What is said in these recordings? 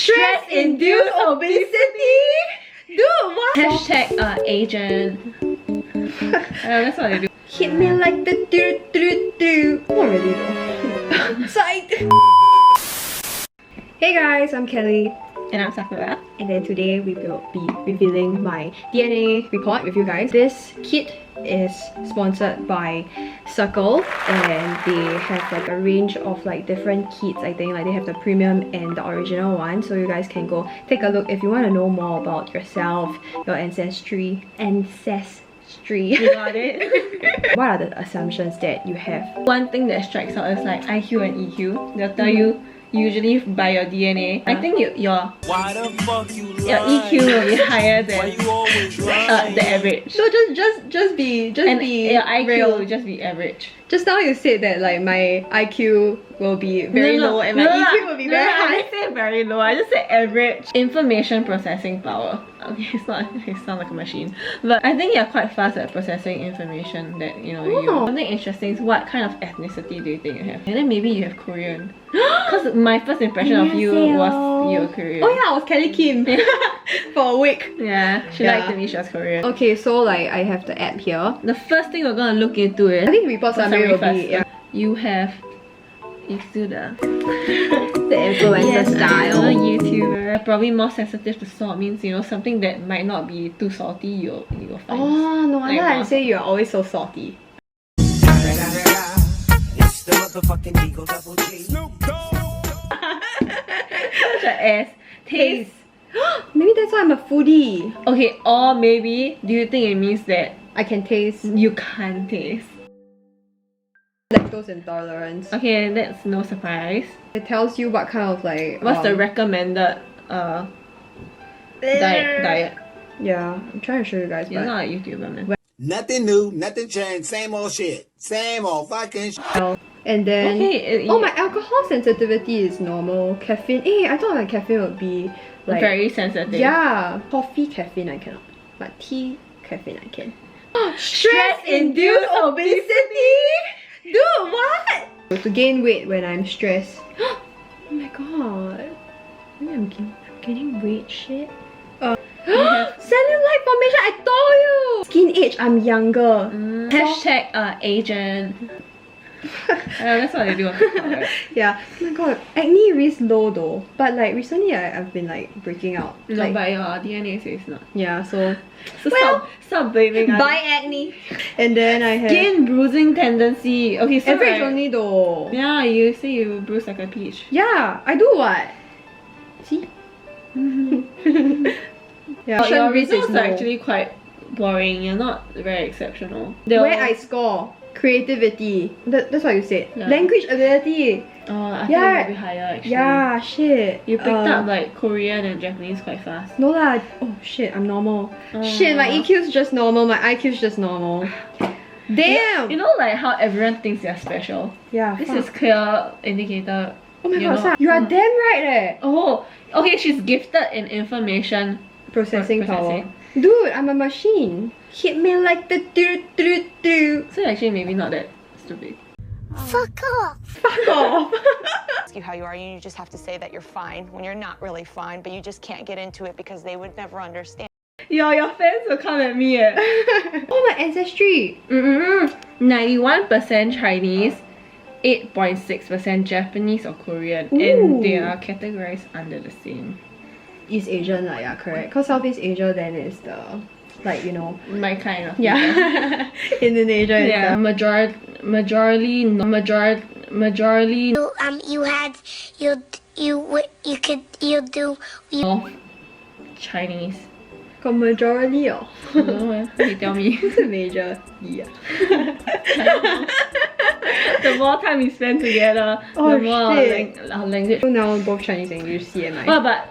Stress-induced obesity? Dude, what? Hashtag agent. That's what they do. Hit me like the do. Not really though. Psych. Hey guys, I'm Kelly. And I'm Sakura. And then today we will be revealing my DNA report with you guys. This kit is sponsored by Circle and they have like a range of like different kits. I think like they have the premium and the original one, so you guys can go take a look if you want to know more about yourself, your ancestry. You got it. What are the assumptions that you have? One thing that strikes out is like IQ and EQ. They'll tell you usually by your DNA. I think your EQ will be higher than the average. So just be your IQ real. will just be average. Just now you said that like my IQ will be very low and my EQ will be very high. I didn't say very low, I just said average. Information processing power. Okay, it sounds like a machine. But I think you're quite fast at processing information that, you know, you. Something interesting is what kind of ethnicity do you think you have? And then maybe you have Korean. Because my first impression of you was you were Korean. Oh yeah, I was Kelly Kim for a week. Yeah, she liked me, she was Korean. Okay, so like I have the app here. The first thing we're gonna look into is, I think report summary will be, you have, you do the influencer style. I'm a YouTuber. Probably more sensitive to salt means, you know, something that might not be too salty, you'll find. Oh, no wonder I say you're always so salty. It's the motherfucking Eagle Double G. Snoop Dogg. Such an ass. Taste. Maybe that's why I'm a foodie. Okay, or maybe, do you think it means that I can taste you can't taste? lactose intolerance. Okay, that's no surprise. It tells you what kind of like... What's the recommended diet? Yeah, I'm trying to show you guys. You're not a YouTuber, man. Nothing new, nothing changed, same old shit. Same old fucking shit. And then... Okay, oh, my alcohol sensitivity is normal. Caffeine... I thought like caffeine would be like... very sensitive. Yeah. Coffee caffeine I cannot. But tea caffeine I can. Stress-induced obesity? Dude, what? To gain weight when I'm stressed. Oh my god. Maybe I'm gaining weight, shit. Cellulite formation, I told you! Skin age, I'm younger. Hashtag agent. That's what they do on TikTok. Yeah. Oh my god, acne risk low though. But like recently I've been like breaking out. No, like, but your DNA says not. yeah, so well, stop blaming us. by acne. And then I have Skin bruising tendency. Okay, so average only though. yeah, you say you bruise like a peach. Yeah, I do what? See? Yeah, But your risk is results are low. actually quite boring. You're not very exceptional. Where I score? Creativity. That's what you said. Yeah. Language ability. I think Yeah. it will be higher actually. Yeah, shit. You picked up like Korean and Japanese quite fast. No lah. Oh shit, I'm normal. Shit, my EQ's just normal. My IQ's just normal. Damn. You know like how everyone thinks they're special? Yeah. This fuck. is clear indicator. Oh my you're god, not- you are damn right eh. Oh, okay, she's gifted in information Processing power. processing. Dude, I'm a machine. Hit me like the do. So actually maybe not that stupid. Fuck off. Fuck off. Ask you how you are, you just have to say that you're fine when you're not really fine, but you just can't get into it because they would never understand. Your fans will come at me eh. Oh, my ancestry. 91% Chinese, 8.6% Japanese or Korean, and they are categorized under the same. East Asian lah, yeah, correct. Cause Southeast Asia then is the, like, you know, My kind of yeah. Indonesia is yeah, the majority Chinese. got majority or I don't know, you tell me. major. Yeah. The more time we spend together, Oh, the more shit. our language. So now both Chinese and English CMI. Well, but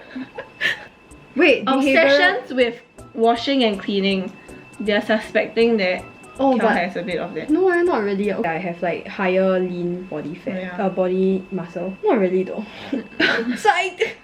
Wait, obsessions with washing and cleaning, they're suspecting that Oh, Kel but has a bit of that. no, I'm not really. I have like higher lean body fat, Yeah. body muscle. Not really though. Psych.